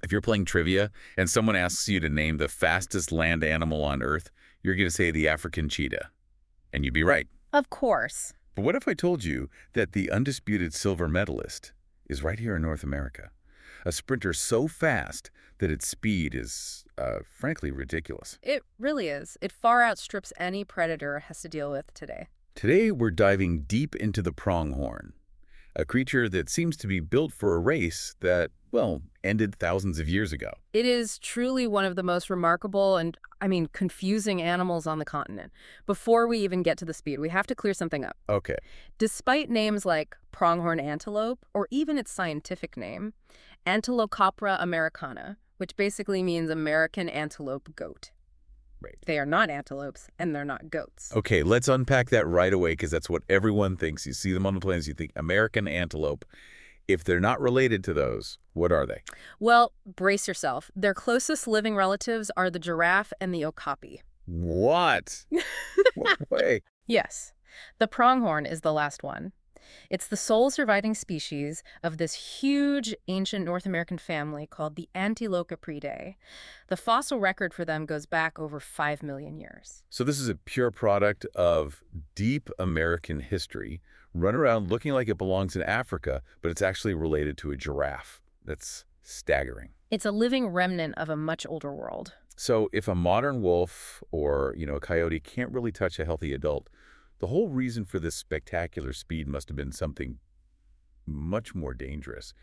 If you're playing trivia and someone asks you to name the fastest land animal on Earth, you're going to say the African cheetah. And you'd be right. Of course. But what if I told you that the undisputed silver medalist is right here in North America? A sprinter so fast that its speed is, frankly, ridiculous. It really is. It far outstrips any predator has to deal with today. Today, we're diving deep into the pronghorn, a creature that seems to be built for a race that, well, ended thousands of years ago. It is truly one of the most remarkable and, confusing animals on the continent. Before we even get to the speed, we have to clear something up. Okay. Despite names like pronghorn antelope, or even its scientific name, Antilocapra americana, which basically means American antelope goat. Right. They are not antelopes, and they're not goats. Okay, let's unpack that right away because that's what everyone thinks. You see them on the plains, you think American antelope. If they're not related to those, what are they? Well, brace yourself. Their closest living relatives are the giraffe and the okapi. What? What way? Yes. The pronghorn is the last one. It's the sole surviving species of this huge ancient North American family called the Antilocapridae. The fossil record for them goes back over 5 million years. So this is a pure product of deep American history, run around looking like it belongs in Africa, but it's actually related to a giraffe. That's staggering. It's a living remnant of a much older world. So if a modern wolf or, a coyote can't really touch a healthy adult, the whole reason for this spectacular speed must have been something much more dangerous.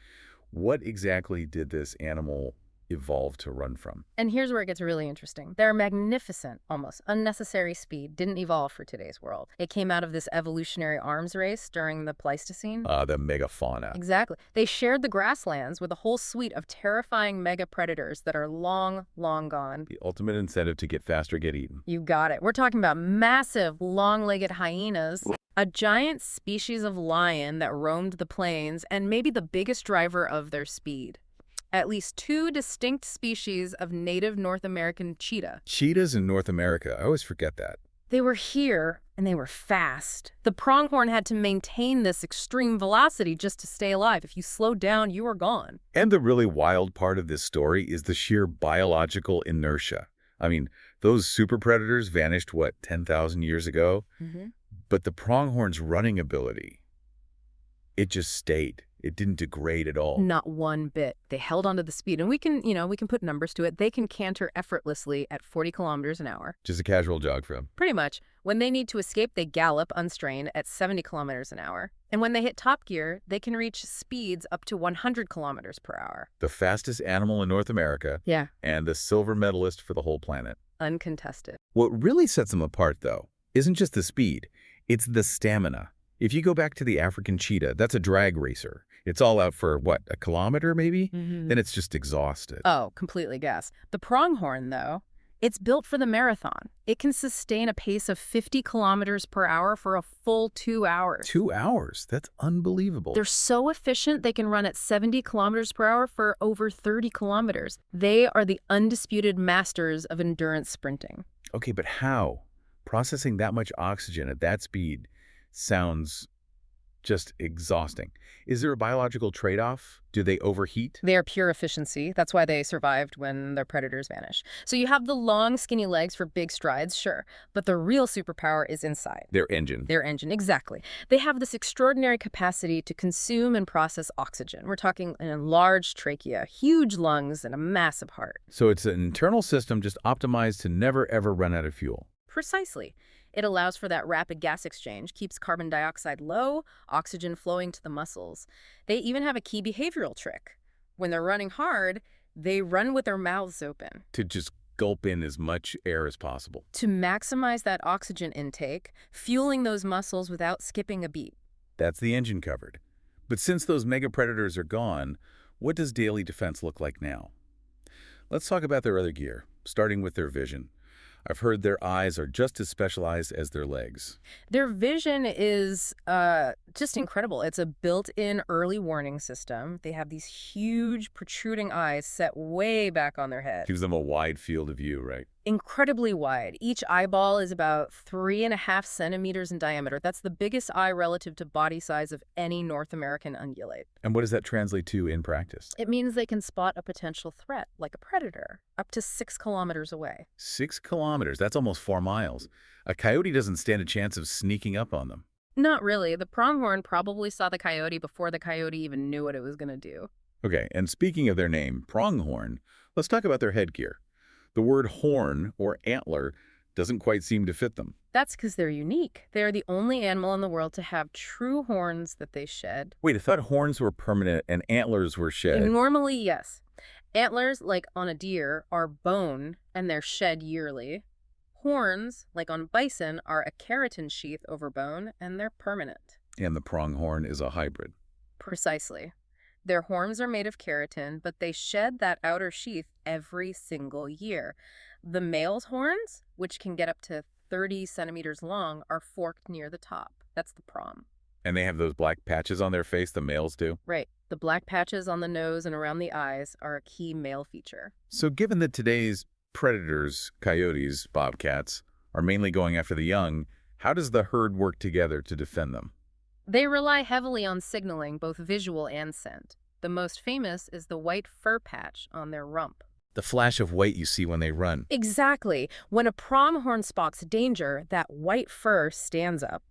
What exactly did this animal evolve to run from? And here's where it gets really interesting. Their magnificent, almost unnecessary speed didn't evolve for today's world. It came out of this evolutionary arms race during the Pleistocene. The megafauna. Exactly. They shared the grasslands with a whole suite of terrifying mega predators that are long, long gone. The ultimate incentive to get faster, get eaten. You got it. We're talking about massive, long-legged hyenas, a giant species of lion that roamed the plains, and maybe the biggest driver of their speed. At least 2 distinct species of native North American cheetah. Cheetahs in North America. I always forget that. They were here, and they were fast. The pronghorn had to maintain this extreme velocity just to stay alive. If you slowed down, you were gone. And the really wild part of this story is the sheer biological inertia. Those super predators vanished, 10,000 years ago? Mm-hmm. But the pronghorn's running ability, it just stayed. It didn't degrade at all. Not one bit. They held onto the speed. And we can put numbers to it. They can canter effortlessly at 40 kilometers an hour. Just a casual jog for them. Pretty much. When they need to escape, they gallop unstrained at 70 kilometers an hour. And when they hit top gear, they can reach speeds up to 100 kilometers per hour. The fastest animal in North America. Yeah. And the silver medalist for the whole planet. Uncontested. What really sets them apart, though, isn't just the speed. It's the stamina. If you go back to the African cheetah, that's a drag racer. It's all out for, a kilometer maybe? Mm-hmm. Then it's just exhausted. Oh, completely guess. The pronghorn, though, it's built for the marathon. It can sustain a pace of 50 kilometers per hour for a full 2 hours. 2 hours? That's unbelievable. They're so efficient, they can run at 70 kilometers per hour for over 30 kilometers. They are the undisputed masters of endurance sprinting. Okay, but how? Processing that much oxygen at that speed sounds just exhausting. Is there a biological trade-off? Do they overheat? They are pure efficiency. That's why they survived when their predators vanished. So you have the long, skinny legs for big strides, sure. But the real superpower is inside. Their engine. Their engine, exactly. They have this extraordinary capacity to consume and process oxygen. We're talking an enlarged trachea, huge lungs, and a massive heart. So it's an internal system just optimized to never, ever run out of fuel. Precisely. It allows for that rapid gas exchange, keeps carbon dioxide low, oxygen flowing to the muscles. They even have a key behavioral trick. When they're running hard, they run with their mouths open. To just gulp in as much air as possible. To maximize that oxygen intake, fueling those muscles without skipping a beat. That's the engine covered. But since those mega predators are gone, what does daily defense look like now? Let's talk about their other gear, starting with their vision. I've heard their eyes are just as specialized as their legs. Their vision is just incredible. It's a built-in early warning system. They have these huge protruding eyes set way back on their head. Gives them a wide field of view, right? Incredibly wide. Each eyeball is about 3.5 centimeters in diameter. That's the biggest eye relative to body size of any North American ungulate. And what does that translate to in practice? It means they can spot a potential threat, like a predator, up to 6 kilometers away. 6 kilometers, that's almost 4 miles. A coyote doesn't stand a chance of sneaking up on them. Not really. The pronghorn probably saw the coyote before the coyote even knew what it was going to do. Okay, and speaking of their name, pronghorn, let's talk about their headgear. The word horn or antler doesn't quite seem to fit them. That's because they're unique. They're the only animal in the world to have true horns that they shed. Wait, I thought horns were permanent and antlers were shed. Normally, yes. Antlers, like on a deer, are bone and they're shed yearly. Horns, like on bison, are a keratin sheath over bone and they're permanent. And the pronghorn is a hybrid. Precisely. Their horns are made of keratin, but they shed that outer sheath every single year. The male's horns, which can get up to 30 centimeters long, are forked near the top. That's the prom. And they have those black patches on their face, the males do? Right. The black patches on the nose and around the eyes are a key male feature. So given that today's predators, coyotes, bobcats, are mainly going after the young, how does the herd work together to defend them? They rely heavily on signaling, both visual and scent. The most famous is the white fur patch on their rump. The flash of white you see when they run. Exactly. When a pronghorn spots danger, that white fur stands up.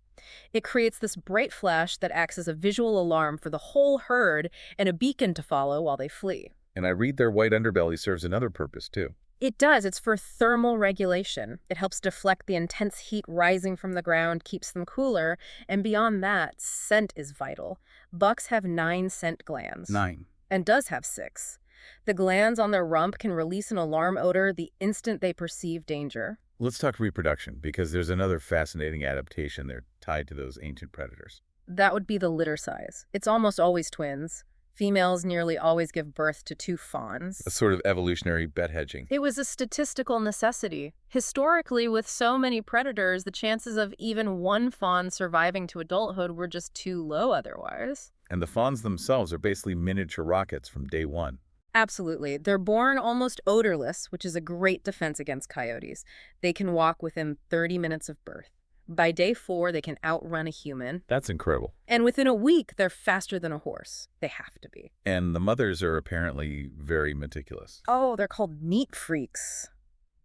It creates this bright flash that acts as a visual alarm for the whole herd and a beacon to follow while they flee. And I read their white underbelly serves another purpose, too. It does. It's for thermal regulation. It helps deflect the intense heat rising from the ground, keeps them cooler, and beyond that, scent is vital. Bucks have 9 scent glands. 9. And does have 6. The glands on their rump can release an alarm odor the instant they perceive danger. Let's talk reproduction, because there's another fascinating adaptation there tied to those ancient predators. That would be the litter size. It's almost always twins. Females nearly always give birth to 2 fawns. A sort of evolutionary bet hedging. It was a statistical necessity. Historically, with so many predators, the chances of even one fawn surviving to adulthood were just too low otherwise. And the fawns themselves are basically miniature rockets from day one. Absolutely. They're born almost odorless, which is a great defense against coyotes. They can walk within 30 minutes of birth. By day 4, they can outrun a human. That's incredible. And within a week, they're faster than a horse. They have to be. And the mothers are apparently very meticulous. Oh, they're called neat freaks.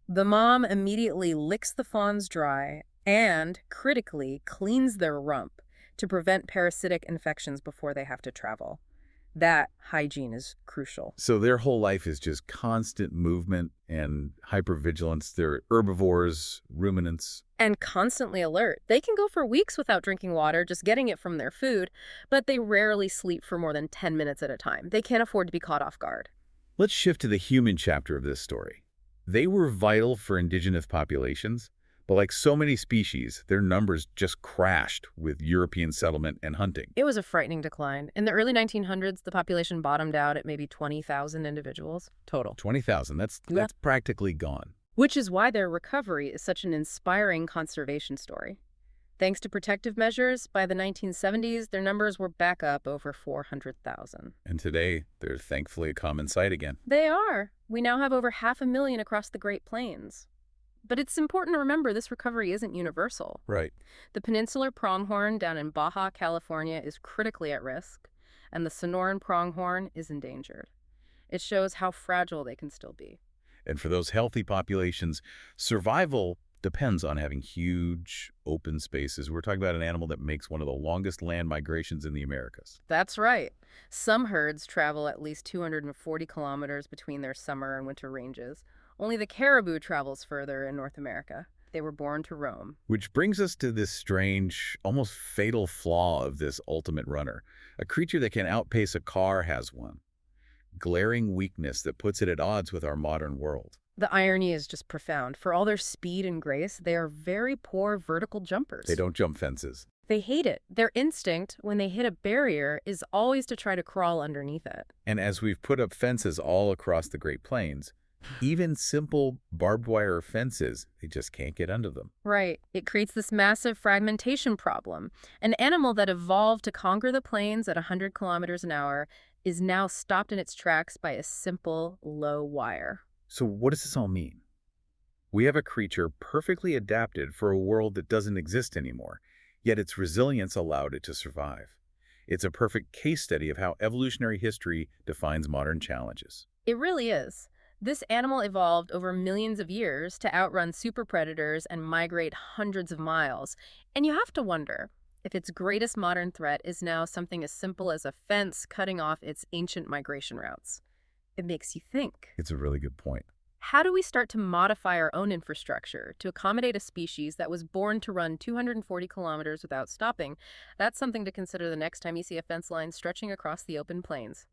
The mom immediately licks the fawns dry and, critically, cleans their rump to prevent parasitic infections before they have to travel. That hygiene is crucial. So their whole life is just constant movement and hypervigilance. They're herbivores, ruminants. And constantly alert. They can go for weeks without drinking water, just getting it from their food, but they rarely sleep for more than 10 minutes at a time. They can't afford to be caught off guard. Let's shift to the human chapter of this story. They were vital for indigenous populations, but like so many species, their numbers just crashed with European settlement and hunting. It was a frightening decline. In the early 1900s, the population bottomed out at maybe 20,000 individuals total. 20,000, that's practically gone. Which is why their recovery is such an inspiring conservation story. Thanks to protective measures, by the 1970s, their numbers were back up over 400,000. And today, they're thankfully a common sight again. They are. We now have over 500,000 across the Great Plains. But it's important to remember this recovery isn't universal. Right. The peninsular pronghorn down in Baja, California is critically at risk, and the Sonoran pronghorn is endangered. It shows how fragile they can still be. And for those healthy populations, survival depends on having huge open spaces. We're talking about an animal that makes one of the longest land migrations in the Americas. That's right. Some herds travel at least 240 kilometers between their summer and winter ranges. Only the caribou travels further in North America. They were born to roam. Which brings us to this strange, almost fatal flaw of this ultimate runner. A creature that can outpace a car has one. Glaring weakness that puts it at odds with our modern world. The irony is just profound. For all their speed and grace, they are very poor vertical jumpers. They don't jump fences. They hate it. Their instinct, when they hit a barrier, is always to try to crawl underneath it. And as we've put up fences all across the Great Plains, even simple barbed wire fences, they just can't get under them. Right. It creates this massive fragmentation problem. An animal that evolved to conquer the plains at 100 kilometers an hour is now stopped in its tracks by a simple, low wire. So what does this all mean? We have a creature perfectly adapted for a world that doesn't exist anymore, yet its resilience allowed it to survive. It's a perfect case study of how evolutionary history defines modern challenges. It really is. This animal evolved over millions of years to outrun super predators and migrate hundreds of miles. And you have to wonder if its greatest modern threat is now something as simple as a fence cutting off its ancient migration routes. It makes you think. It's a really good point. How do we start to modify our own infrastructure to accommodate a species that was born to run 240 kilometers without stopping? That's something to consider the next time you see a fence line stretching across the open plains.